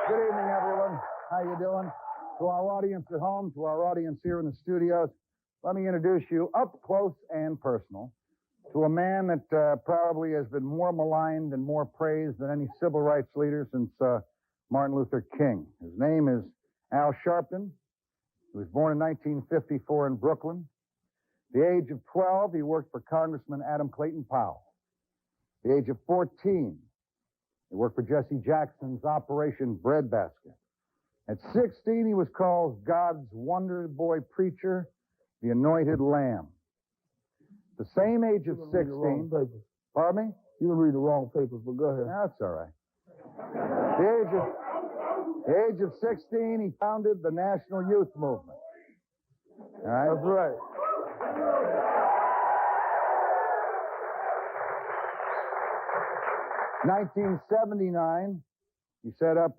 Good evening, everyone. How you doing? To our audience at home, to our audience here in the studios, let me introduce you up close and personal to a man that probably has been more maligned and more praised than any civil rights leader since Martin Luther King. His name is Al Sharpton. He was born in 1954 in Brooklyn. At the age of 12, he worked for Congressman Adam Clayton Powell. At the age of 14, he worked for Jesse Jackson's Operation Breadbasket. At 16, he was called God's Wonder Boy Preacher, the Anointed Lamb. At the same age of 16... Pardon me? You can read the wrong papers, but go ahead. That's all right. At the age of 16, he founded the National Youth Movement. All right? That's right. In 1979, he set up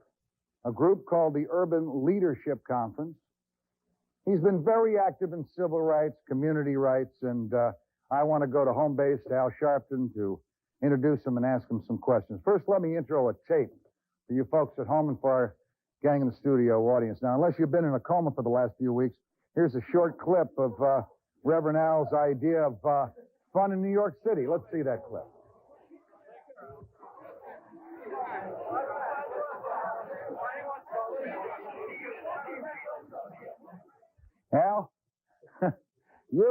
a group called the Urban Leadership Conference. He's been very active in civil rights, community rights, and I want to go to home base to Al Sharpton to introduce him and ask him some questions. First, let me intro a tape for you folks at home and for our gang in the studio audience. Now, unless you've been in a coma for the last few weeks, here's a short clip of Reverend Al's idea of fun in New York City. Let's see that clip. Al, you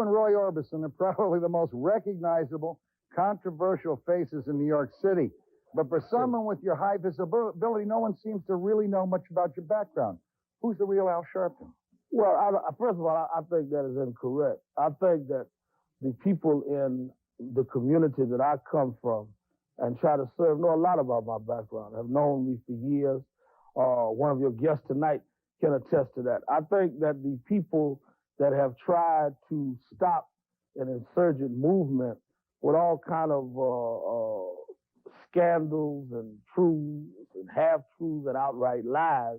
and Roy Orbison are probably the most recognizable, controversial faces in New York City. But for someone with your high visibility, no one seems to really know much about your background. Who's the real Al Sharpton? Well, first of all, I think that is incorrect. I think that the people in the community that I come from and try to serve know a lot about my background, have known me for years. One of your guests tonight can attest to that. I think that the people that have tried to stop an insurgent movement with all kind of scandals and truths and half-truths and outright lies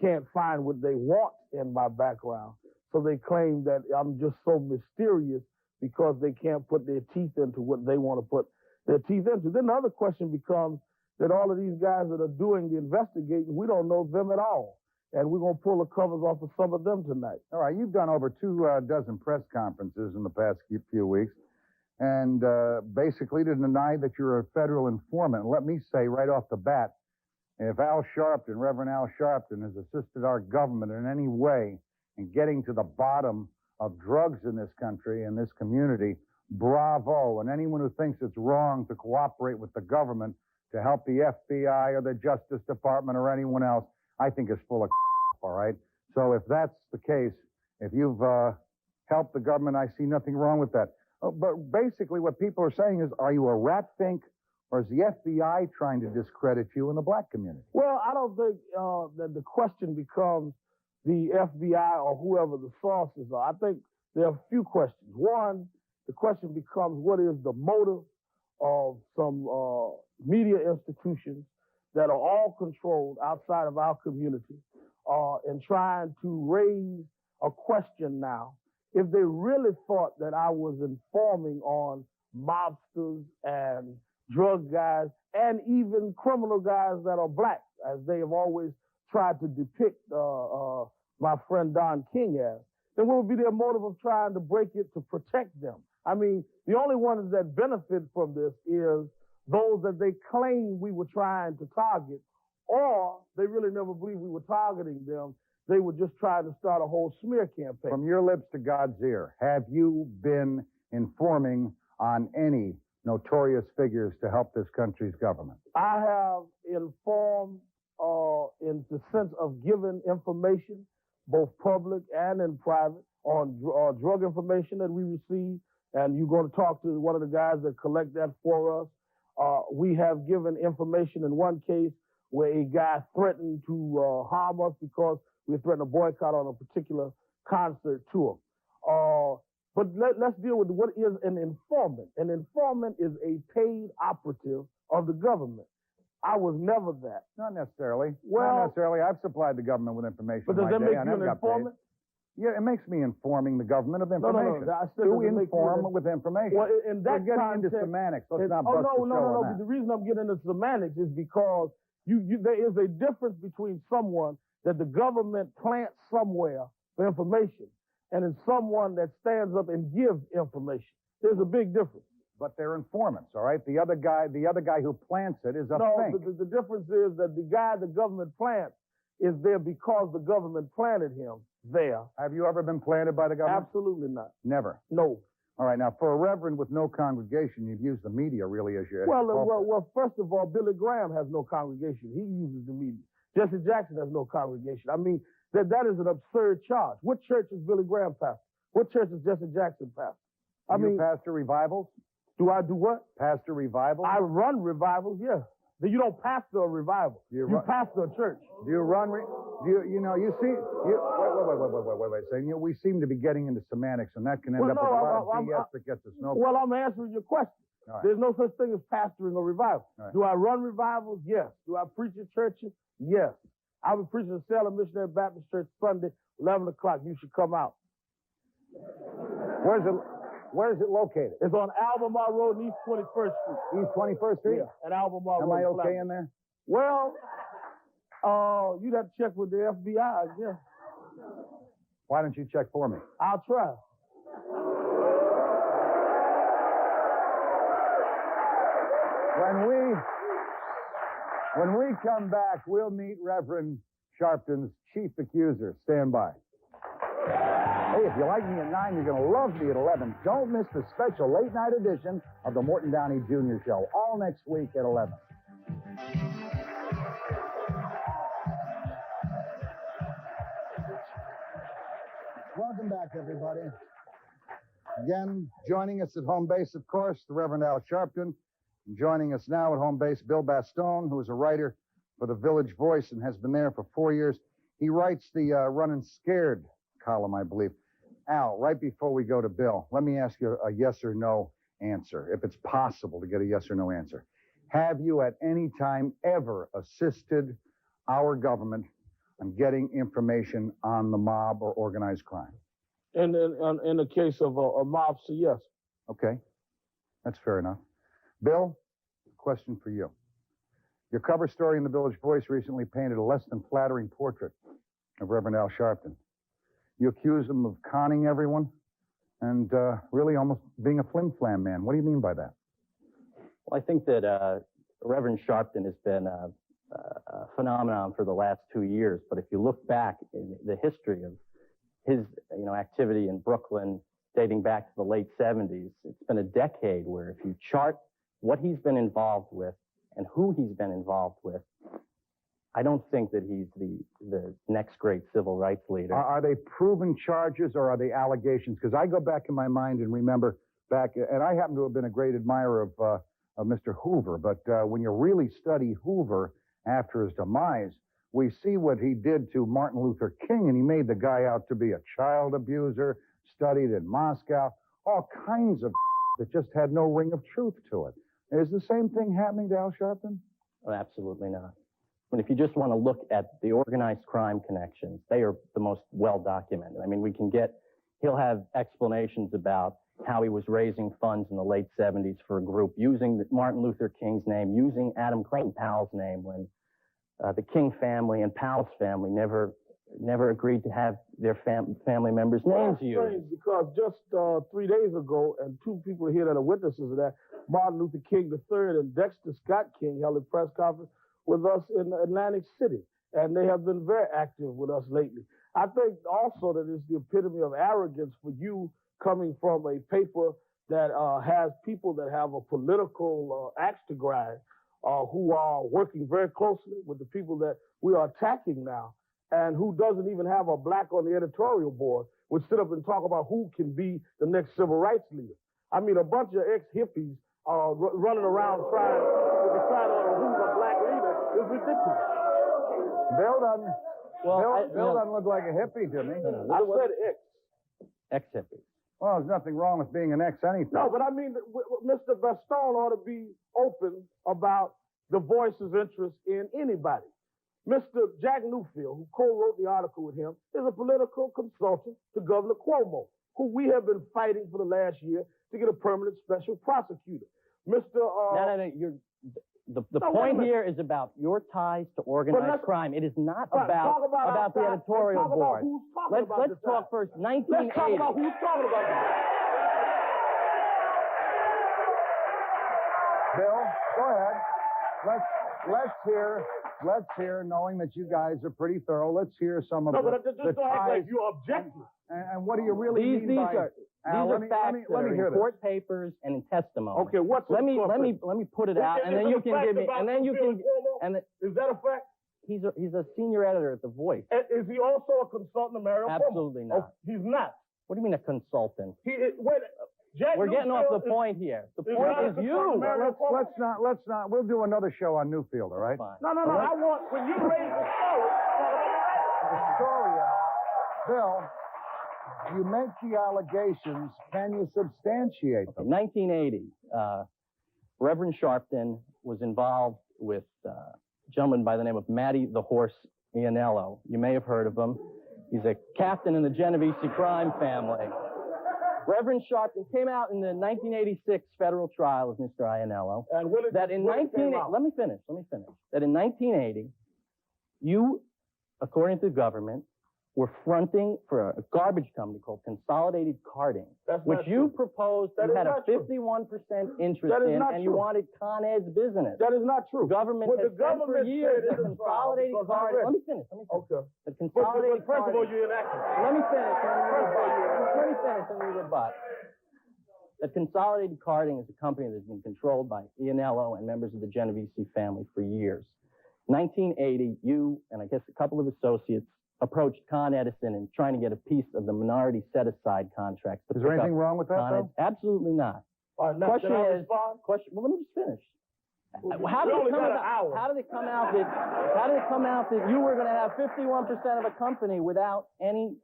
can't find what they want in my background. So they claim that I'm just so mysterious because they can't put their teeth into what they want to put their teeth into. Then the other question becomes that all of these guys that are doing the investigating, we don't know them at all. And we're going to pull the covers off of some of them tonight. All right, you've done over 2 dozen press conferences in the past few weeks, and basically to deny that you're a federal informant. Let me say right off the bat, if Al Sharpton, Reverend Al Sharpton, has assisted our government in any way in getting to the bottom of drugs in this country and this community, bravo. And anyone who thinks it's wrong to cooperate with the government to help the FBI or the Justice Department or anyone else, I think is full of all right? So if that's the case, if you've helped the government, I see nothing wrong with that. But basically what people are saying is, are you a rat fink, or is the FBI trying to discredit you in the black community? Well, I don't think that the question becomes the FBI or whoever the sources are. I think there are a few questions. One, the question becomes, what is the motive of some media institutions that are all controlled outside of our community and trying to raise a question now. If they really thought that I was informing on mobsters and drug guys and even criminal guys that are black, as they have always tried to depict my friend Don King as, then what would be their motive of trying to break it to protect them? I mean, the only ones that benefit from this is those that they claim we were trying to target, or they really never believed we were targeting them. They were just trying to start a whole smear campaign. From your lips to God's ear, have you been informing on any notorious figures to help this country's government? I have informed in the sense of giving information, both public and in private, on drug information that we receive. And you're going to talk to one of the guys that collect that for us. We have given information in one case where a guy threatened to harm us because we threatened a boycott on a particular concert tour. But let's deal with what is an informant. An informant is a paid operative of the government. I was never that. Not necessarily. Well, not necessarily. I've supplied the government with information. But does that make you an informant? Yeah, it makes me informing the government of information. No. I said to inform with information. Well, in that We're getting context, into semantics. Let's not oh, bust the show no. on that. The reason I'm getting into semantics is because there is a difference between someone that the government plants somewhere for information and in someone that stands up and gives information. There's a big difference. But they're informants, all right? The other guy who plants it is a fake. No, the difference is that the guy the government plants is there because the government planted him there. Have you ever been planted by the government? Absolutely not. Never? No. All right, now, for a reverend with no congregation, you've used the media really as your... Well, first of all, Billy Graham has no congregation. He uses the media. Jesse Jackson has no congregation. I mean, that is an absurd charge. What church is Billy Graham pastor? What church is Jesse Jackson pastor? You pastor revivals? Do I do what? Pastor revivals? I run revivals, yes. You don't pastor a revival. You pastor a church. Do you run? Wait. We seem to be getting into semantics, and that can end up with a lot of BS that gets us nowhere. Well, I'm answering your question. Right. There's no such thing as pastoring a revival. Right. Do I run revivals? Yes. Do I preach at churches? Yes. I was preaching at Salem Missionary Baptist Church Sunday, 11 o'clock. You should come out. Where is it located? It's on Albemarle Road and East 21st Street. East 21st Street? Yeah, at Albemarle Road. Am I okay in there? Well, you'd have to check with the FBI, yeah. Why don't you check for me? I'll try. When we come back, we'll meet Reverend Sharpton's chief accuser. Stand by. Hey, if you like me at 9, you're going to love me at 11. Don't miss the special late-night edition of the Morton Downey Jr. Show, all next week at 11. Welcome back, everybody. Again, joining us at home base, of course, the Reverend Al Sharpton. And joining us now at home base, Bill Bastone, who is a writer for the Village Voice and has been there for 4 years. He writes the Runnin' Scared column, I believe. Al, right before we go to Bill, let me ask you a yes or no answer, if it's possible to get a yes or no answer. Have you at any time ever assisted our government on getting information on the mob or organized crime? In the case of a mobster, yes. Okay, that's fair enough. Bill, question for you. Your cover story in the Village Voice recently painted a less than flattering portrait of Reverend Al Sharpton. You accuse him of conning everyone and really almost being a flim-flam man. What do you mean by that? Well, I think that Reverend Sharpton has been a phenomenon for the last 2 years. But if you look back in the history of his, activity in Brooklyn dating back to the late 70s, it's been a decade where if you chart what he's been involved with and who he's been involved with, I don't think that he's the next great civil rights leader. Are they proven charges or are they allegations? Because I go back in my mind and remember back, and I happen to have been a great admirer of Mr. Hoover, but when you really study Hoover after his demise, we see what he did to Martin Luther King, and he made the guy out to be a child abuser, studied in Moscow, all kinds of that just had no ring of truth to it. Is the same thing happening to Al Sharpton? Oh, absolutely not. But if you just want to look at the organized crime connections, they are the most well-documented. I mean, he'll have explanations about how he was raising funds in the late 70s for a group, using Martin Luther King's name, using Adam Clayton Powell's name, when the King family and Powell's family never agreed to have their family members' names used. Because just 3 days ago, and two people here that are witnesses of that, Martin Luther King III and Dexter Scott King held a press conference with us in Atlantic City, and they have been very active with us lately. I think also that it's the epitome of arrogance for you coming from a paper that has people that have a political axe to grind, who are working very closely with the people that we are attacking now, and who doesn't even have a black on the editorial board, would sit up and talk about who can be the next civil rights leader. I mean, a bunch of ex-hippies running around trying to decide on who's a black leader is ridiculous. Bill doesn't look like a hippie to me. I said ex. Ex-hippies. Well, there's nothing wrong with being an ex-anything. No, but I mean, Mr. Bastone ought to be open about the Voice's interest in anybody. Mr. Jack Newfield, who co-wrote the article with him, is a political consultant to Governor Cuomo, who we have been fighting for the last year to get a permanent special prosecutor. Mr. The point here is about your ties to organized crime. It is not about the editorial board. Let's talk first. 1980. Let's talk about who's talking about this. Bill, go ahead. Let's hear, knowing that you guys are pretty thorough, let's hear some of the just don't act like you're objective. And what do you really mean by... These are facts that are in court papers and in testimony. Okay, let me put it out, and then you can give me, Is that a fact? He's a senior editor at The Voice. Is he also a consultant of Mario Cuomo? Absolutely not. Oh, he's not. What do you mean a consultant? We're getting off the point here. The point is you. Let's not. We'll do another show on Newfield, all right? Fine. No. I want, when you raise The story, Bill, you make the allegations. Can you substantiate them? 1980, Reverend Sharpton was involved with a gentleman by the name of Matty the Horse Ianello. You may have heard of him. He's a captain in the Genovese crime family. Reverend Sharpton came out in the 1986 federal trial of Mr. Ianello. And let me finish. That in 1980, you, according to the government, were fronting for a garbage company called Consolidated Carting, which you proposed you had a 51% interest in, and you wanted Con Ed's business. That is not true. The government has said for years that Consolidated Carting... Let me finish. Okay. The Consolidated First of all, you're inaccurate. Let me finish and we rebut. That Consolidated Carting is a company that's been controlled by Ianello and members of the Genovese family for years. 1980, you and I guess a couple of associates approached Con Edison and trying to get a piece of the minority set-aside contracts. Is there anything wrong with that, though? Absolutely not. Well, let me just finish. How did it come out that you were going to have 51% of a company without any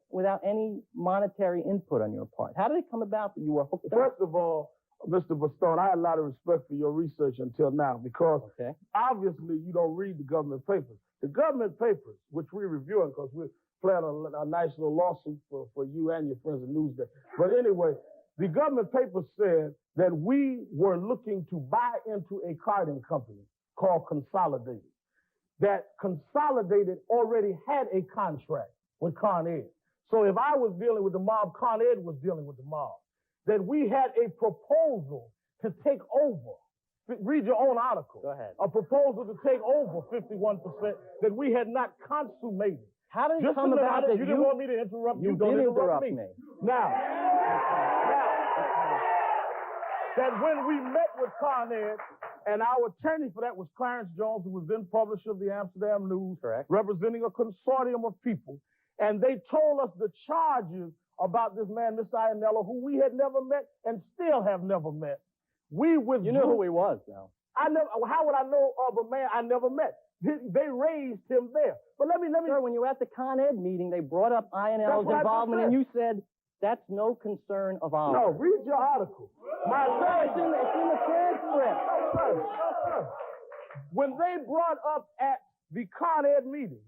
monetary input on your part? How did it come about that you were hooked up? First of all, Mr. Bastone, I had a lot of respect for your research until now because obviously you don't read the government papers. The government papers, which we're reviewing because we're planning a nice little lawsuit for you and your friends at Newsday. But anyway, the government papers said that we were looking to buy into a carting company called Consolidated. That Consolidated already had a contract with Con Ed. So if I was dealing with the mob, Con Ed was dealing with the mob. That we had a proposal to take over. Read your own article. Go ahead. A proposal to take over 51% that we had not consummated. How did it come about that you didn't want me to interrupt you? You did interrupt me. Now, that when we met with Con Ed, and our attorney for that was Clarence Jones, who was then publisher of the Amsterdam News, representing a consortium of people, and they told us the charges about this man, Mr. Ianello, who we had never met and still have never met. We withdrew. You knew who he was, though. How would I know of a man I never met? They raised him there. But let me. Sir, when you were at the Con Ed meeting, they brought up Ianello's involvement, and you said, that's no concern of ours. No, read your article. It's in the transcript. When they brought up at the Con Ed meeting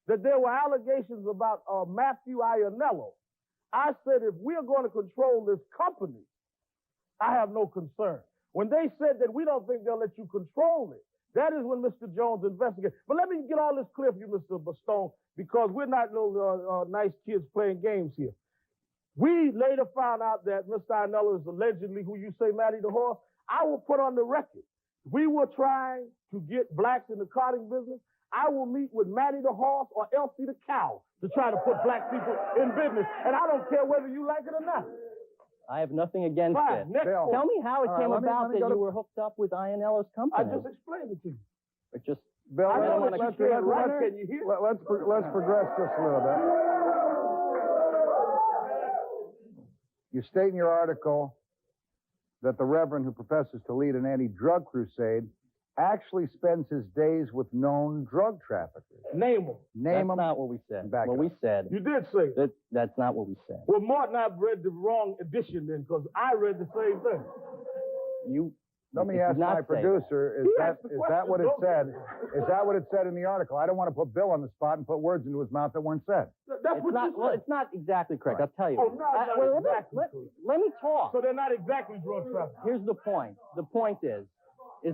that there were allegations about Matthew Ianello, I said, if we are going to control this company, I have no concern. When they said that we don't think they'll let you control it, that is when Mr. Jones investigated. But let me get all this clear for you, Mr. Bastone, because we're not no nice kids playing games here. We later found out that Mr. Ianello is allegedly who you say Matty the Horse. I will put on the record. We were trying to get blacks in the carting business. I will meet with Matty the Horse or Elsie the Cow to try to put black people in business. And I don't care whether you like it or not. I have nothing against it. Tell me how it came about that you were hooked up with Ianello's company. I just explained it to you. But just, Bill, let's progress just a little bit. You state in your article that the Reverend, who professes to lead an anti-drug crusade, actually spends his days with known drug traffickers. Name them. That's not what we said. We said. You did say that. That's not what we said. Well, Morton, I've read the wrong edition then, because I read the same thing. Let me ask my producer, is that what it said? Is that what it said in the article? I don't want to put Bill on the spot and put words into his mouth that weren't said. It's not exactly correct. Right. I'll tell you. Oh, no, let me talk. So they're not exactly drug trafficking. Here's the point. The point is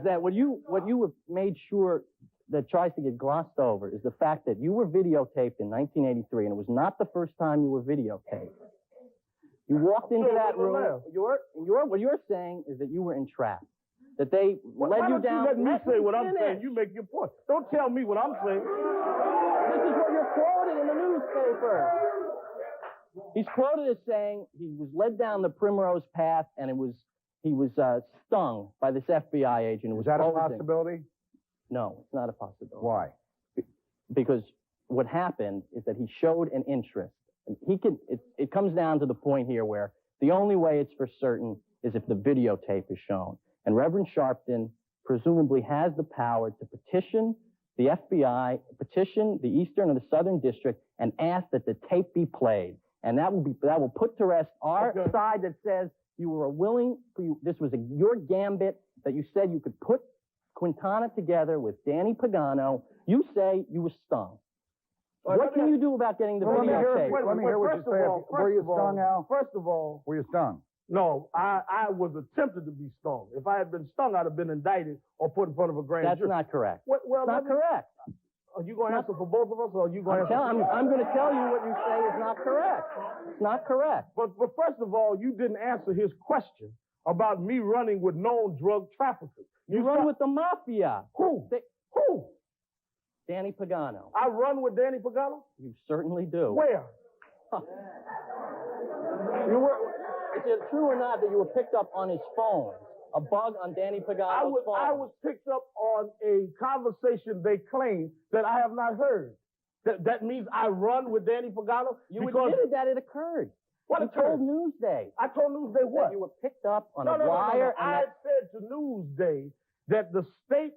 that what you have made sure that tries to get glossed over is the fact that you were videotaped in 1983, and it was not the first time you were videotaped. You walked into that room. What you're saying is that you were entrapped. That they led you down. Let me say what I'm saying. You make your point. Don't tell me what I'm saying. This is what you're quoted in the newspaper. He's quoted as saying he was led down the primrose path, and he was stung by this FBI agent. Is that a possibility? No, it's not a possibility. Why? Because what happened is that he showed an interest. And it comes down to the point here where the only way it's for certain is if the videotape is shown. And Reverend Sharpton presumably has the power to petition the FBI, petition the Eastern or the Southern District, and ask that the tape be played. And that will put to rest our side that says you were this was your gambit, that you said you could put Quintana together with Danny Pagano. You say you were stung. What can you do about getting the videotape? Let me hear what you say. Were you stung, Al? First of all... Were you stung? No, I was attempted to be stung. If I had been stung, I'd have been indicted or put in front of a grand jury. That's not correct. Well, it's not correct. Are you going to answer for both of us, or are you going to I'm going to tell you what you say is not correct. It's not correct. But first of all, you didn't answer his question about me running with known drug traffickers. You run with the mafia. Who? Who? Danny Pagano. I run with Danny Pagano? You certainly do. Where? Huh. Is it true or not that you were picked up on his phone? A bug on Danny Pagano's phone? I was picked up on a conversation they claim that I have not heard. That means I run with Danny Pagano? You admitted that it occurred. What you told Newsday. I told Newsday what? That you were picked up on a wire. No. I said to Newsday that the state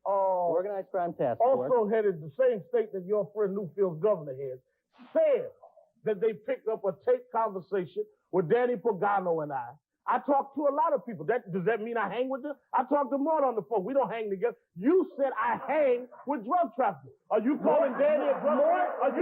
Organized Crime Task Force, also headed the same state that your friend Newfield's governor heads, said that they picked up a tape conversation with Danny Pagano and I talked to a lot of people. Does that mean I hang with them? I talked to Morton on the phone. We don't hang together. You said I hang with drug traffickers. Are you calling Danny a drug trafficker? Are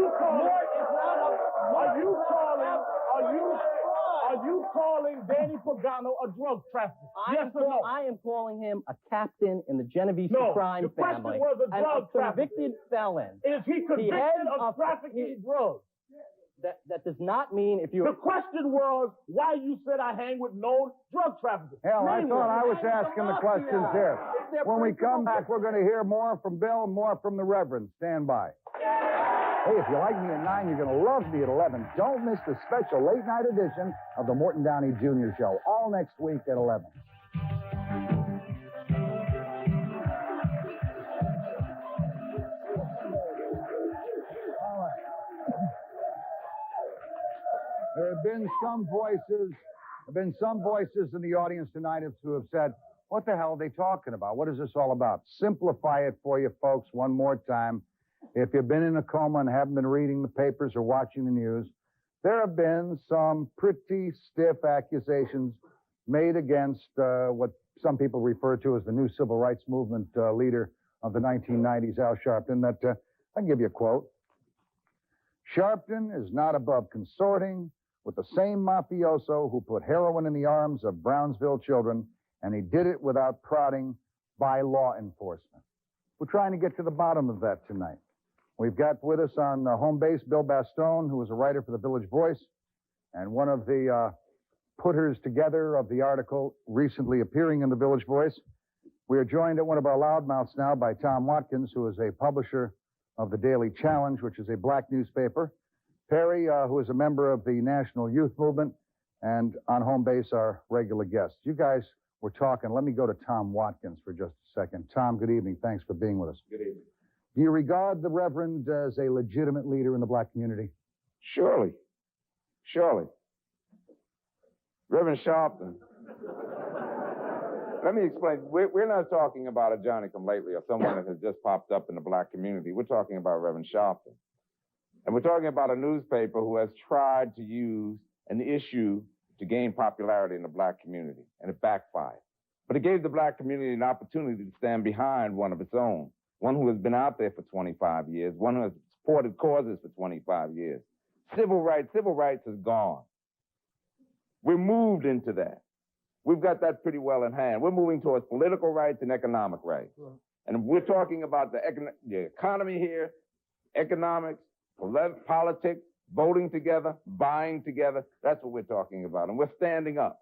you calling Danny Pagano a drug trafficker? Yes or no? I am calling him a captain in the Genovese crime family. The question was a drug trafficker. Convicted felon. Is he convicted of trafficking drugs? That does not mean if you... The question was why you said I hang with known drug traffickers. Hell, I thought I was asking the questions here. When we come back, we're going to hear more from Bill and more from the Reverend. Stand by. Hey, if you like me at 9, you're going to love me at 11. Don't miss the special late-night edition of the Morton Downey Jr. Show, all next week at 11. There have been some voices in the audience tonight who have said, what the hell are they talking about? What is this all about? Simplify it for you folks one more time. If you've been in a coma and haven't been reading the papers or watching the news, there have been some pretty stiff accusations made against what some people refer to as the new civil rights movement leader of the 1990s, Al Sharpton, that I can give you a quote. Sharpton is not above consorting with the same mafioso who put heroin in the arms of Brownsville children, and he did it without prodding by law enforcement. We're trying to get to the bottom of that tonight. We've got with us on home base Bill Bastone, who is a writer for the Village Voice and one of the putters together of the article recently appearing in the Village Voice. We are joined at one of our loudmouths now by Tom Watkins, who is a publisher of the Daily Challenge, which is a black newspaper. Perry, who is a member of the National Youth Movement, and on home base, our regular guests. You guys were talking. Let me go to Tom Watkins for just a second. Tom, good evening. Thanks for being with us. Good evening. Do you regard the Reverend as a legitimate leader in the black community? Surely. Reverend Sharpton. Let me explain. We're not talking about a Johnny-come-lately or someone that has just popped up in the black community. We're talking about Reverend Sharpton. And we're talking about a newspaper who has tried to use an issue to gain popularity in the black community, and it backfired. But it gave the black community an opportunity to stand behind one of its own, one who has been out there for 25 years, one who has supported causes for 25 years. Civil rights is gone. We're moved into that. We've got that pretty well in hand. We're moving towards political rights and economic rights. Right. And we're talking about the economy here, economics, politics, voting together, buying together. That's what we're talking about. And we're standing up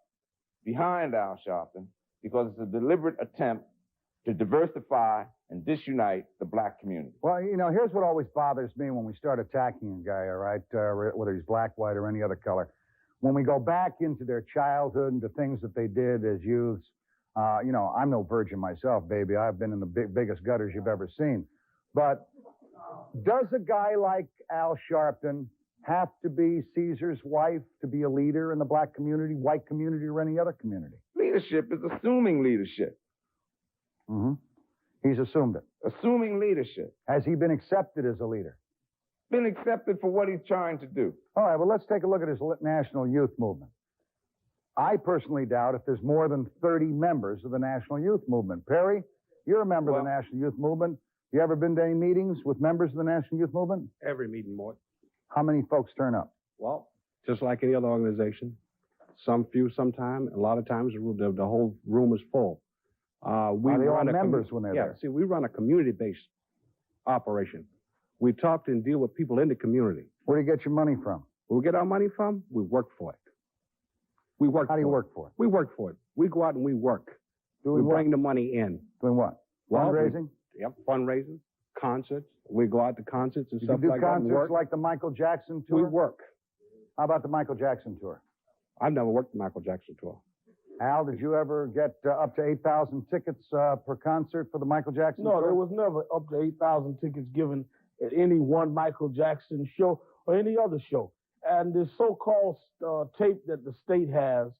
behind Al Sharpton because it's a deliberate attempt to diversify and disunite the black community. Well, you know, here's what always bothers me when we start attacking a guy, all right, whether he's black, white, or any other color. When we go back into their childhood and the things that they did as youths, you know, I'm no virgin myself, baby. I've been in the biggest gutters you've ever seen. But does a guy like Al Sharpton have to be Caesar's wife to be a leader in the black community, white community, or any other community? Leadership is assuming leadership. Mm-hmm. He's assumed it. Assuming leadership. Has he been accepted as a leader? Been accepted for what he's trying to do. All right, well, let's take a look at his national youth movement. I personally doubt if there's more than 30 members of the National Youth Movement. Perry, you're a member of the National Youth Movement. You ever been to any meetings with members of the National Youth Movement? Every meeting, Morton. How many folks turn up? Well, just like any other organization. Some few, sometime. A lot of times the whole room is full. Are they all members when they're there? Yeah, see, we run a community-based operation. We talk to and deal with people in the community. Where do you get your money from? Where we get our money from? We work for it. We work. How do you work for it? We work for it. We go out and we work. We bring the money in. Doing what? Fundraising? Yep, fundraising, concerts. We go out to concerts and stuff like that. You do concerts like the Michael Jackson tour? We work. How about the Michael Jackson tour? I've never worked the Michael Jackson tour. Al, did you ever get up to 8,000 tickets per concert for the Michael Jackson tour? No, there was never up to 8,000 tickets given at any one Michael Jackson show or any other show. And this so-called tape that the state has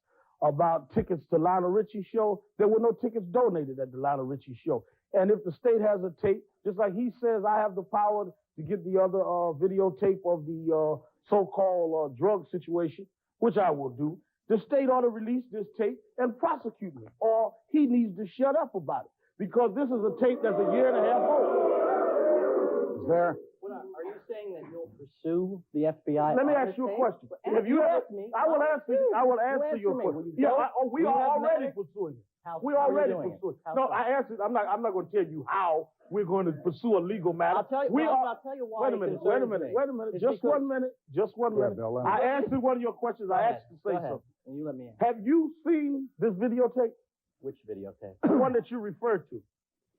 about tickets to Lionel Richie's show, there were no tickets donated at the Lionel Richie show. And if the state has a tape, just like he says I have the power to get the other videotape of the so-called drug situation, which I will do, the state ought to release this tape and prosecute me, or he needs to shut up about it, because this is a tape that's a year and a half old. Is there? Are you saying that you'll pursue the FBI? Let me ask you a question. If you ask me, I will answer your question. Yeah, we are already pursuing it. We're already pursuing it. No, I answered. I'm not going to tell you how we're going to pursue a legal matter. I'll tell you why. Wait a minute. Just 1 minute. Just 1 minute. Bill, I answered one of your questions. I asked you to say something. You let me in. Have you seen this videotape? Which videotape? The one that you referred to.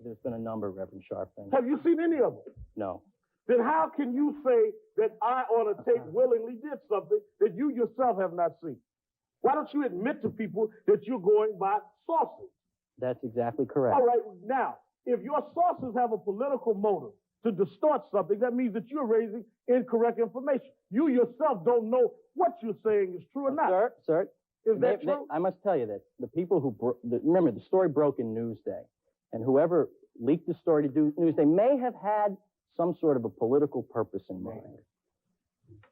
There's been a number, Reverend Sharpton. Have you seen any of them? No. Then how can you say that I on a tape willingly did something that you yourself have not seen? Why don't you admit to people that you're going by sources? That's exactly correct. All right. Now, if your sources have a political motive to distort something, that means that you're raising incorrect information. You yourself don't know what you're saying is true or not. Sir, is that true? I must tell you that the people who remember, the story broke in Newsday, and whoever leaked the story to Newsday may have had some sort of a political purpose in mind.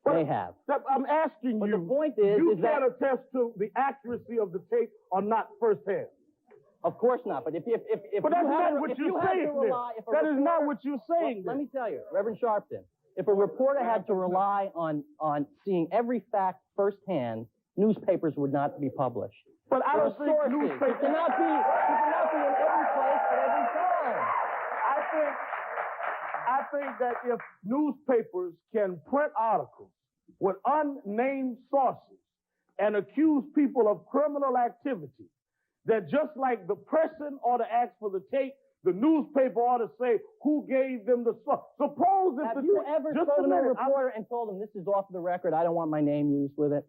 They have. I'm asking but you. The point is, you can't attest to the accuracy of the tape or not firsthand. Of course not. But if but that's not what you're saying. That is not what you're saying. Let me tell you, Reverend Sharpton, if a reporter had to rely on seeing every fact firsthand, newspapers would not be published. But I don't think newspapers cannot be in every place at every time. I think that if newspapers can print articles with unnamed sources and accuse people of criminal activity, that just like the person ought to ask for the tape, the newspaper ought to say who gave them the source. Suppose if have you ever phoned a reporter and told him this is off the record, I don't want my name used with it?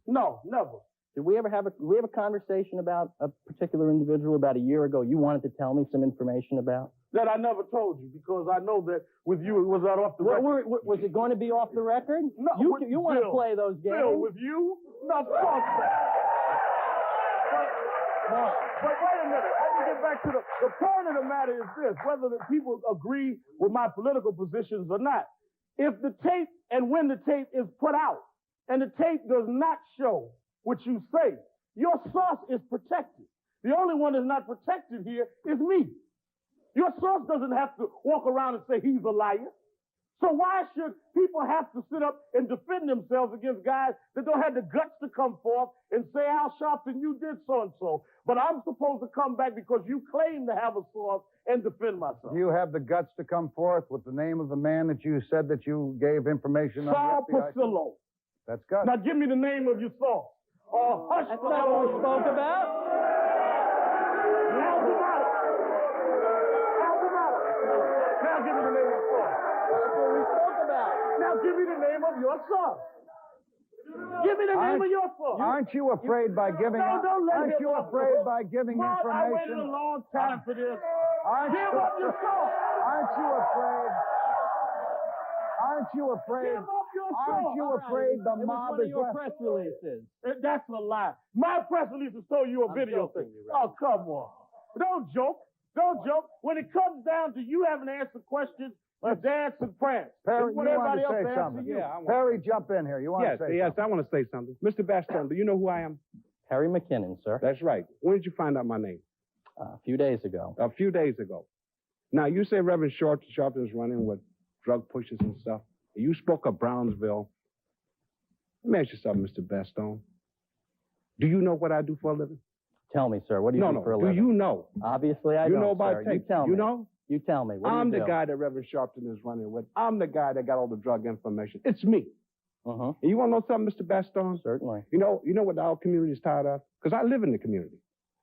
No, never. Did we ever have a conversation about a particular individual about a year ago you wanted to tell me some information about? That I never told you, because I know that with you it was not off the record. Was it going to be off the record? No. You want to play those games? Bill, with you? No, of course not. But wait a minute. Let me get back to the point of the matter is this, whether the people agree with my political positions or not. If the tape and when the tape is put out and the tape does not show what you say, your source is protected. The The only one that's not protected here is me. Your source doesn't have to walk around and say he's a liar. So why should people have to sit up and defend themselves against guys that don't have the guts to come forth and say, Al Sharpton, you did so-and-so. But I'm supposed to come back because you claim to have a source and defend myself. Do you have the guts to come forth with the name of the man that you said that you gave information on? Saul the FBI? Pasillo. That's good. Now give me the name of your source. Hush. That's not what we spoke about. Now give me the name of your source. That's what we spoke about. Now give me the name of your source. Give me the name of your source. Aren't you afraid by giving? Aren't you afraid by giving Mark, I waited a information? long time for this. Aren't Give up your source. Aren't you afraid? Aren't you afraid? Give up your source. Aren't you afraid the It was mob one of is your left? press releases. That's a lie. My press release has told you a I'm video joking, thing. you right. Oh, come on. Don't joke. Don't joke. When it comes down to you having to answer questions, dance and prance. Perry, It's you what wanted everybody to else say answer something. you. Yeah, I want Perry, jump in here. You want Yes, to say yes, something? I want to say something. Mr. Baston, do you know who I am? Perry McKinnon, sir. That's right. When did you find out my name? A few days ago. A few days ago. Now, you say Reverend Sharpton is running with drug pushers and stuff. You spoke of Brownsville. Let me ask you something, Mr. Baston. Do you know what I do for a living? Tell me, sir, what do you do for a Do living? you know? Obviously, I You don't, know about sir. tape. You tell me. You know? You tell me. What do I'm you the do? guy that Reverend Sharpton is running with. I'm the guy that got all the drug information. It's me. Uh-huh. And you want to know something, Mr. Baston? Certainly. You know what our community is tired of? Because I live in the community.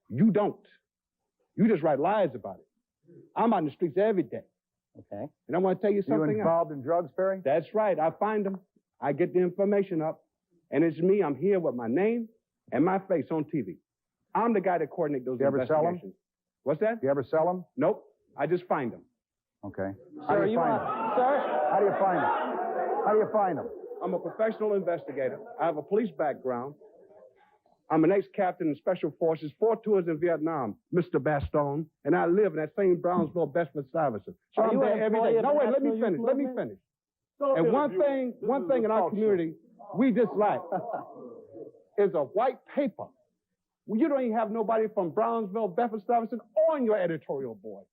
You don't. You just write lies about it. I'm out in the streets every day. Okay. And I want to tell you You something else. involved in drugs, Perry? That's right. I find them. I get the information up. And it's me. I'm here with my name and my face on TV. I'm the guy that coordinates those You ever sell 'em? investigations. What's that? Do you ever sell them? Nope. I just find them. Okay. How Sir, do you find them? sir? How do you find them? How do you find them? I'm a professional investigator. I have a police background. I'm an ex-captain in Special Forces, 4 tours in Vietnam, Mr. Baston, and I live in that same Brownsville, Bedford, Stuyvesant. So Are I'm you an there every employee day. of No, the wait, let me National finish. Youth Let me Movement? finish. Don't And interview. one thing in our talk show. community we dislike is a white paper. Well, you don't even have nobody from Brownsville, Bedford, Stuyvesant on your editorial board.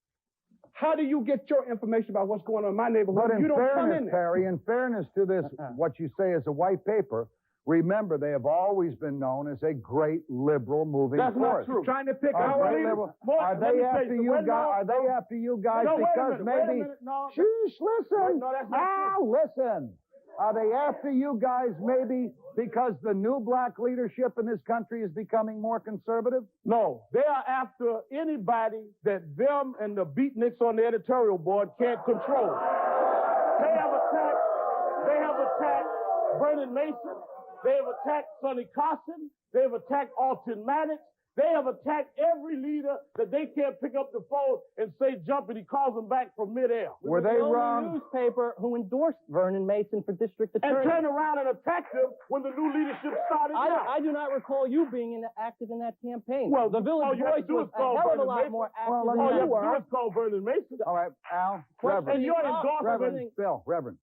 How do you get your information about what's going on in my neighborhood? But in You don't come in fairness, there. Perry, in fairness to this, what you say is a white paper, remember they have always been known as a great liberal moving That's not force. true. Trying to pick Are our they leader. liberal- Boy, Are let they me tell after you, you wait, guys? no, Are they after you guys No, wait a because minute, wait a maybe? minute, no. Shush, listen. No, that's not true. Listen. Are they after you guys maybe because the new black leadership in this country is becoming more conservative? No, they are after anybody that them and the beatniks on the editorial board can't control. They have attacked Vernon Mason. They have attacked Sonny Carson. They have attacked Alton Maddox. They have attacked every leader that they can't pick up the phone and say jump, and he calls them back from midair. Were they the only wrong? newspaper who endorsed Vernon Mason for district And attorney. turn around and attack them when the new leadership started out. I do not recall you being active in that campaign. Well, the Village all you have Voice to do was is call a hell of a Vernon lot Mason. more active Well, let than me- All you you have to were. do is call Vernon Mason. All right, Al, Reverend. And your Reverend, endorsement. Bill, Reverend.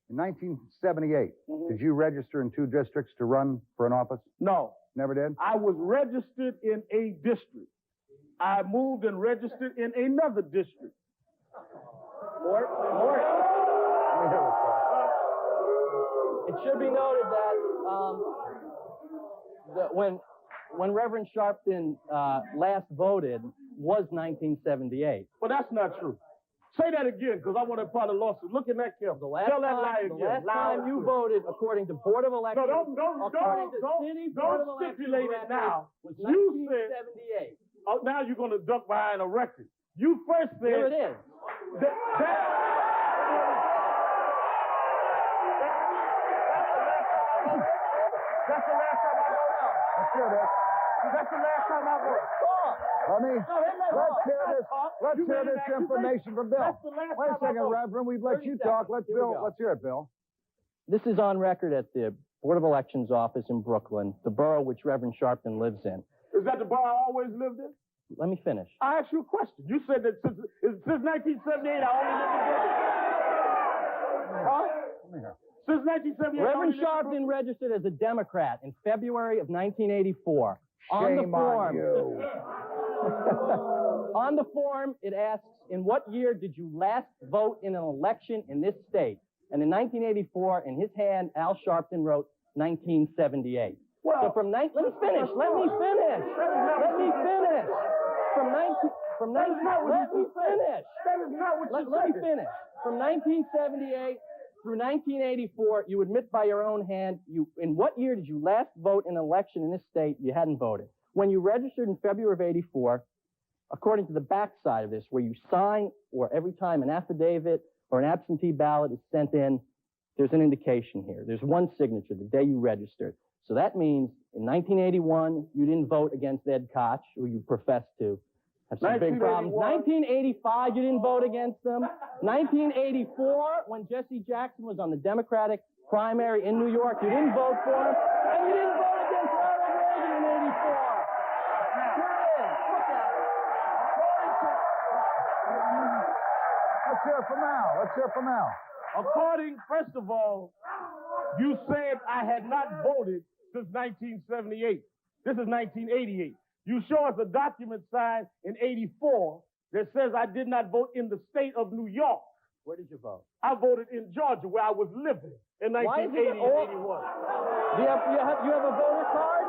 In 1978, did you register in 2 districts to run for an office? No. Never did? I was registered in a district. I moved and registered in another district. Mort. It should be noted that when Reverend Sharpton last voted was 1978. But that's not true. Say that again, because I want to file a lawsuit. Look in that camera. Tell that lie again. The last Loud time and you clear. voted, according to Board of Elections, No, don't stipulate it now. was You said, 1978. oh, now you're going to duck behind a record. You first said. Here it is. That's the last time I voted. Let's hear this. That's the last time I voted. Let's hear this information from Bill. That's the last Wait a time I second, voted. Reverend. We've let 30 you talk. seconds. Here we go. Let's hear it, Bill. This is on record at the Board of Elections office in Brooklyn, the borough which Reverend Sharpton lives in. Is that the bar I always lived in? Let me finish. I asked you a question. You said that since 1978, I only lived in Brooklyn. Huh? Come here. Since 1978, Reverend I only lived in Sharpton Brooklyn. registered as a Democrat in February of 1984. On the Shame form. on you. On the form, it asks, in what year did you last vote in an election in this state? And in 1984, in his hand, Al Sharpton wrote 1978. Well, so from let me finish. Let me finish. Let me finish. Let me finish. That is not what you Let me finish. From 1978 through 1984, you admit by your own hand, in what year did you last vote in an election in this state? You hadn't voted. When you registered in February of 84, according to the backside of this, where you sign, or every time an affidavit or an absentee ballot is sent in, there's an indication here. There's one signature, the day you registered. So that means in 1981, you didn't vote against Ed Koch, who you professed to have some big problems. 1985, you didn't vote against them. 1984, when Jesse Jackson was on the Democratic primary in New York, you didn't vote for him. And you didn't vote against Ronald Reagan in 84. Let's hear from Al. Let's hear from Al. According, first of all, you said I had not voted since 1978. This is 1988. You show us a document signed in 84 that says I did not vote in the state of New York. Where did you vote? I voted in Georgia, where I was living in 1980 and 81. Do you have a voter card?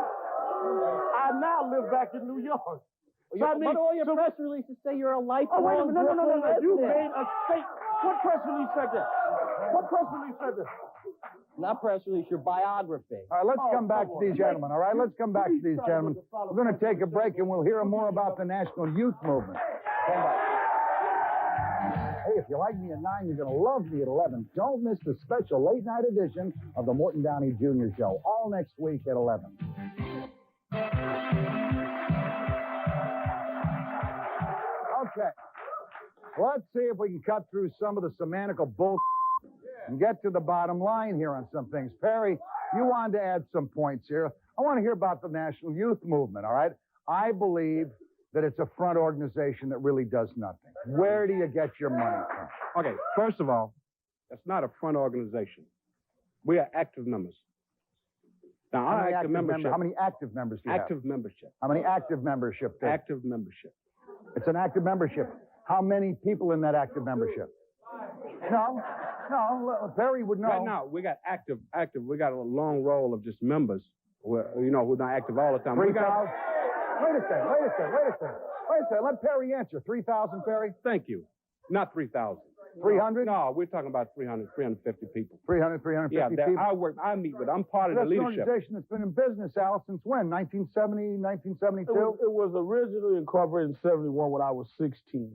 I now live back in New York. But all your press releases say you're a lifelong wait a minute, no. You resident. made a statement. What press release said that? What press release said that? Not press release, your biography. All right, let's come back to these gentlemen, all right? Let's come back to these gentlemen. We're going to take a break, and we'll hear more about the National Youth Movement. Come back. Hey, if you like me at 9, you're going to love me at 11. Don't miss the special late-night edition of the Morton Downey Jr. Show, all next week at 11. Okay. Let's see if we can cut through some of the semantical bull and get to the bottom line here on some things. Perry, you wanted to add some points here. I want to hear about the National Youth Movement, all right? I believe that it's a front organization that really does nothing. Where do you get your money from? Okay, first of all, that's not a front organization. We are active members. Now, our active membership... How many active members do you have? Active membership. How many active membership? Active membership. It's an active membership. How many people in that active membership? No, Perry would know. Right now, we got active. We got a long roll of just members. We're not active all the time. 3,000? Wait a second. Let Perry answer. 3,000, Perry? Thank you. Not 3,000. 300? No, we're talking about 300, 350 people. 350 people? I meet with, I'm part of the leadership. That's an organization that's been in business, Al, since when? 1970, 1972? It was originally incorporated in 71 when I was 16.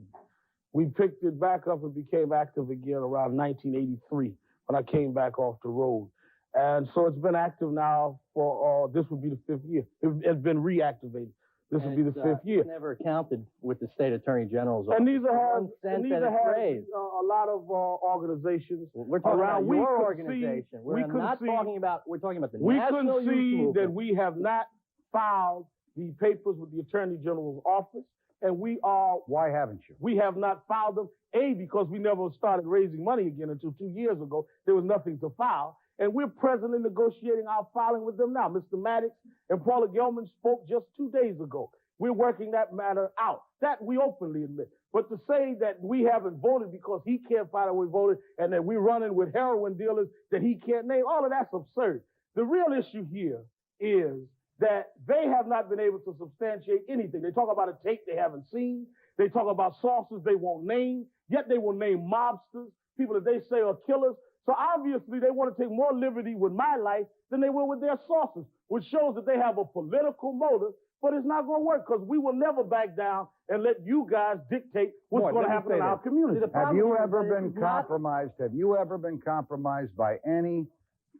We picked it back up and became active again around 1983 when I came back off the road. And so it's been active now for, this would be the 5th year. It's been reactivated. This would be the 5th year. It's never accounted with the state attorney general's office. And these have raised. A lot of organizations. We're talking around. about your organization. We're talking about the National Youth Movement. We can see that we have not filed the papers with the attorney general's office. And we are... Why haven't you? We have not filed them, because we never started raising money again until 2 years ago. There was nothing to file. And we're presently negotiating our filing with them now. Mr. Maddox and Paula Gelman spoke just 2 days ago. We're working that matter out. That we openly admit. But to say that we haven't voted because he can't find out we voted and that we're running with heroin dealers that he can't name, all of that's absurd. The real issue here is that they have not been able to substantiate anything. They talk about a tape they haven't seen. They talk about sources they won't name, yet they will name mobsters, people that they say are killers. So obviously they want to take more liberty with my life than they will with their sources, which shows that they have a political motive, but it's not going to work because we will never back down and let you guys dictate what's going to happen in our community. Have you ever been compromised? Have you ever been compromised by any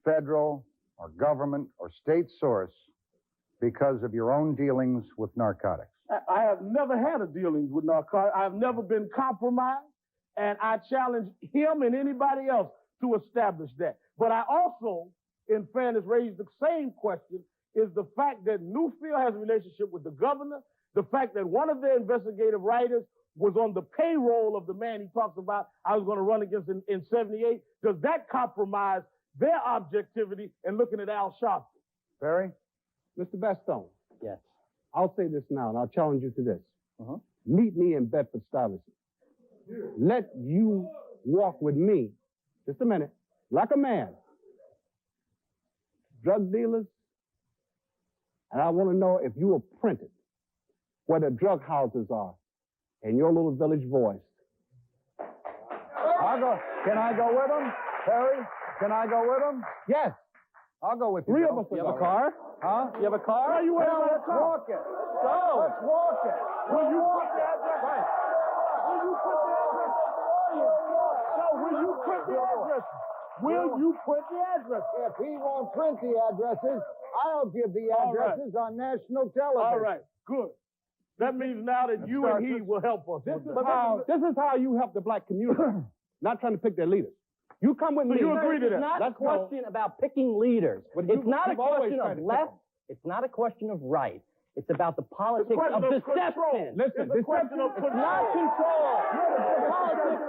federal or government or state source because of your own dealings with narcotics? I have never had a dealings with narcotics. I have never been compromised, and I challenge him and anybody else to establish that. But I also, in fairness, raised the same question, is the fact that Newfield has a relationship with the governor, the fact that one of their investigative writers was on the payroll of the man he talks about I was going to run against in 78. Does that compromise their objectivity in looking at Al Sharpton? Perry? Mr. Bastone. Yes. I'll say this now, and I'll challenge you to this. Meet me in Bedford, Stuyvesant. Let you walk with me, just a minute, like a man. Drug dealers, and I want to know if you are printed where the drug houses are in your little village voice. Can I go with him? Perry, can I go with him? Yes. I'll go with you. Three of Bill. us. You have a car? Huh? You have a car? Why you waiting Well, for let's the car? walk it. Let's walk it. Will you put the address? Right. Will you put the address on the audience? No, will you put the address? Will you put the address? If he won't print the addresses, I'll give the All right. addresses on national television. All right, good. That means now that you and he will help us. This is how you help the black community. Not trying to pick their leaders. You come with me. you agree to It's that? not a question about picking leaders. It's not a you've always question tried of to left. It's not a question of right. It's about the politics question of of deception. control. Listen, It's a question of It's not control. Politics.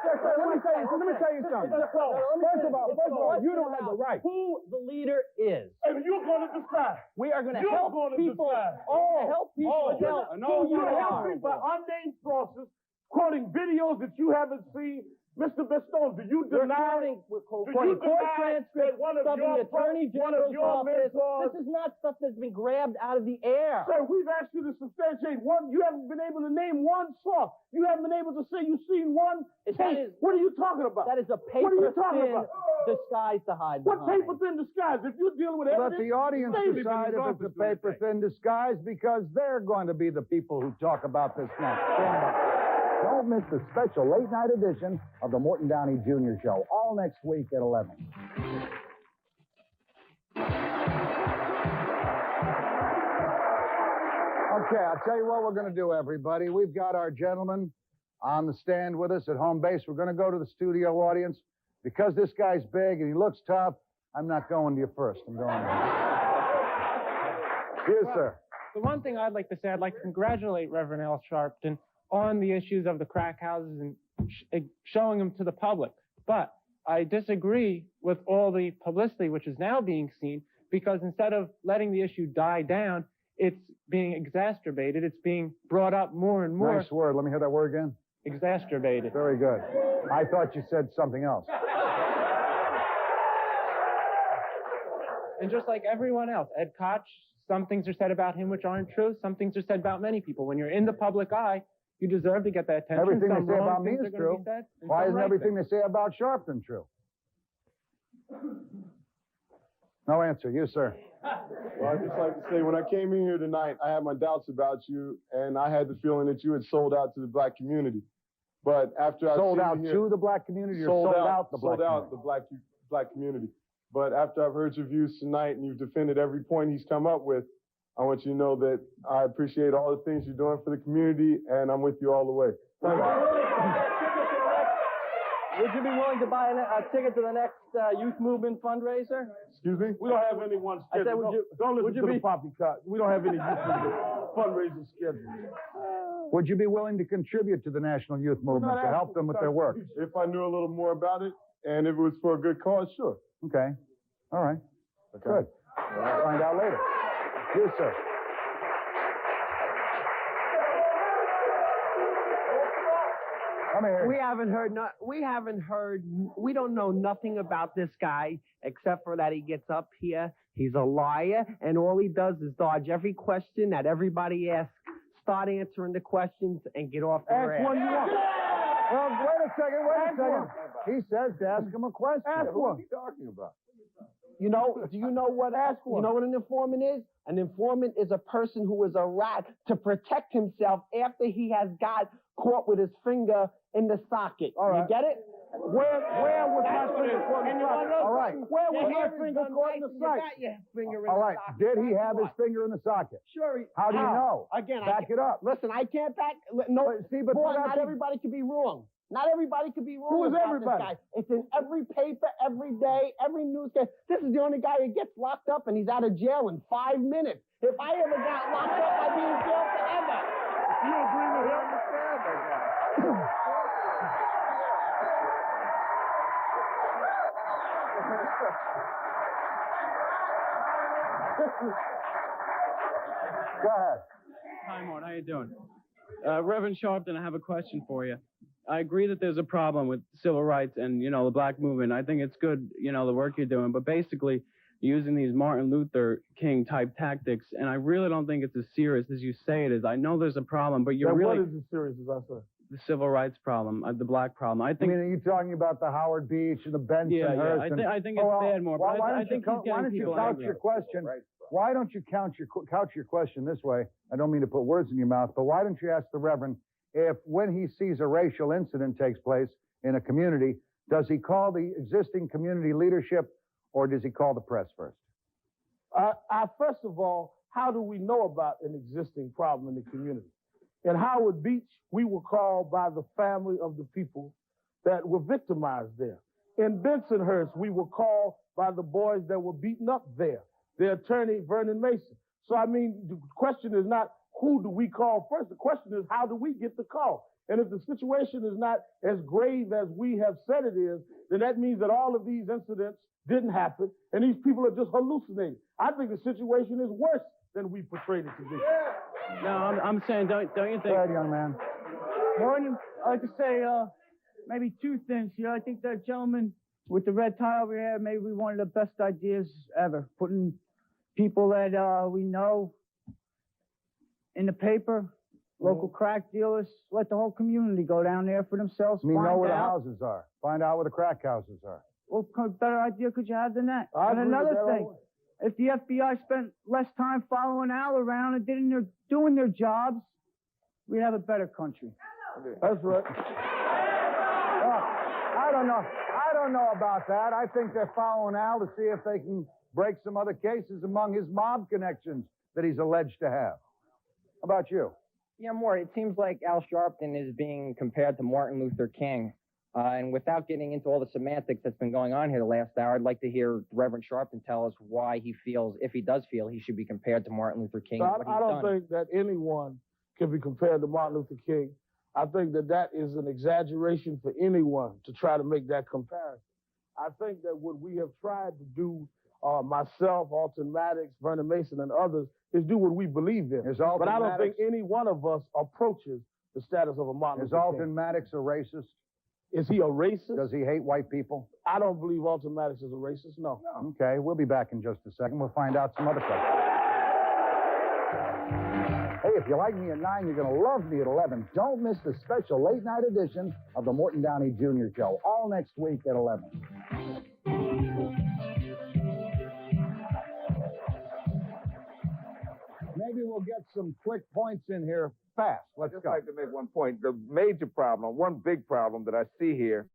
Sir, let me tell you something. First of all, you don't have the right. Who the leader is. And you're going to decide. We are going to You're help gonna people. decide. Help people tell who you You're are. helping by unnamed sources, quoting videos that you haven't seen. Mr. Bistone, do you deny? Quoting court transcripts, one of stuff in your the Attorney one of General's your office. mentors? This is not stuff that's been grabbed out of the air. Sir, we've asked you to substantiate one. You haven't been able to name one source. You haven't been able to say you've seen one That tape. is- What are you talking about? That is a What are you paper talking thin about? disguise to hide What behind. paper thin disguise? If you're dealing with Let evidence, the audience David decide in his if office it's a doing paper that. thin disguise because they're going to be the people who talk about this next. Stand by. Don't miss the special late night edition of the Morton Downey Jr. Show, all next week at 11. Okay, I'll tell you what we're going to do, everybody. We've got our gentleman on the stand with us at home base. We're going to go to the studio audience. Because this guy's big and he looks tough, I'm not going to you first. I'm going to you. Yes, sir. The one thing I'd like to say, I'd like to congratulate Reverend L. Sharpton on the issues of the crack houses and showing them to the public. But I disagree with all the publicity which is now being seen, because instead of letting the issue die down, it's being exacerbated. It's being brought up more and more. Nice word. Let me hear that word again. Exacerbated. Very good. I thought you said something else. And just like everyone else, Ed Koch, some things are said about him which aren't true. Some things are said about many people. When you're in the public eye, you deserve to get that attention. Everything Some they say wrong about me things is are gonna true. be said, and Why some isn't right everything things. they say about Sharpton true? No answer. You, sir. Well, I'd just like to say, when I came in here tonight, I had my doubts about you, and I had the feeling that you had sold out to the black community. But after I Sold out to the black community or sold out the black community? the black community. But after I've heard your views tonight and you've defended every point he's come up with, I want you to know that I appreciate all the things you're doing for the community, and I'm with you all the way. Thank you. Would you be willing to buy a ticket to the next youth movement fundraiser? Excuse me? we don't have anyone I said, scheduled. Don't listen to the poppycock. We don't have any fundraising scheduled. Would you be willing to contribute to the National Youth Movement to help them with their work? If I knew a little more about it, and if it was for a good cause, sure. Okay. All right. Good. We'll find out later. Yes, sir. Come here. We haven't heard, we don't know nothing about this guy except for that he gets up here, he's a liar, and all he does is dodge every question that everybody asks, start answering the questions, and get off the Ask ass. one you want. Well, wait a second. He says to ask him a question. Ask one. What are you talking about? Do you know what you know what an informant is? An informant is a person who is a rat to protect himself after he has got caught with his finger in the socket. All right. You get it? Where was my finger caught in the socket? All right. Where was my finger caught in the socket? All right. Did he have his finger in the socket? Sure. How do you know? Again, Back it up. Listen, I can't back. No, See, but boy, that's- not everybody could be wrong. Not everybody could be wrong. Who is about everybody? This guy. It's in every paper, every day, every newscast. This is the only guy that gets locked up and he's out of jail in 5 minutes. If I ever got locked up, I'd be in jail forever. You agree with him? Understand that guy. Go ahead. Hi, Morton. How you doing? Reverend Sharpton, I have a question for you. I agree that there's a problem with civil rights and, the black movement. I think it's good, the work you're doing. But basically, using these Martin Luther King type tactics, and I really don't think it's as serious as you say it is. I know there's a problem, but you're really... What is as serious as I say? The civil rights problem, the black problem. I think... are you talking about the Howard Beach and the Bensonhurst? Yeah. I think it's bad, more. But I think he's getting people angry. Why don't you couch your question this way? I don't mean to put words in your mouth, but why don't you ask the Reverend if when he sees a racial incident takes place in a community, does he call the existing community leadership or does he call the press first? First of all, how do we know about an existing problem in the community? In Howard Beach, we were called by the family of the people that were victimized there. In Bensonhurst, we were called by the boys that were beaten up there, their attorney, Vernon Mason. So, the question is not who do we call first. The question is how do we get the call? And if the situation is not as grave as we have said it is, then that means that all of these incidents didn't happen and these people are just hallucinating. I think the situation is worse than we portrayed it to be. No, I'm saying, don't you think... Go ahead, young man. Morning. I'd like to say maybe two things here. I think that gentleman with the red tie over here may be one of the best ideas ever. Putting people that we know in the paper, local crack dealers, let the whole community go down there for themselves. Know where the houses are. Find out where the crack houses are. What better idea could you have than that? And another thing, if the FBI spent less time following Al around and doing their jobs, we'd have a better country. That's right. I don't know about that. I think they're following Al to see if they can break some other cases among his mob connections that he's alleged to have. How about you? Yeah, Mort, it seems like Al Sharpton is being compared to Martin Luther King. And without getting into all the semantics that's been going on here the last hour, I'd like to hear Reverend Sharpton tell us why he feels, if he does feel, he should be compared to Martin Luther King. I don't think that anyone can be compared to Martin Luther King. I think that is an exaggeration for anyone to try to make that comparison. I think that what we have tried to do, myself, Alton Maddox, Vernon Mason, and others, is do what we believe in. But I don't think any one of us approaches the status of a Martin Luther King. Is Alton Maddox a racist? Is he a racist? Does he hate white people? I don't believe Alton Maddox is a racist, no. Okay, we'll be back in just a second. We'll find out some other questions. Hey, if you like me at 9, you're going to love me at 11. Don't miss the special late-night edition of the Morton Downey Jr. Show, all next week at 11. Maybe we'll get some quick points in here fast. Let's go. I'd just like to make one point. The major problem, one big problem that I see here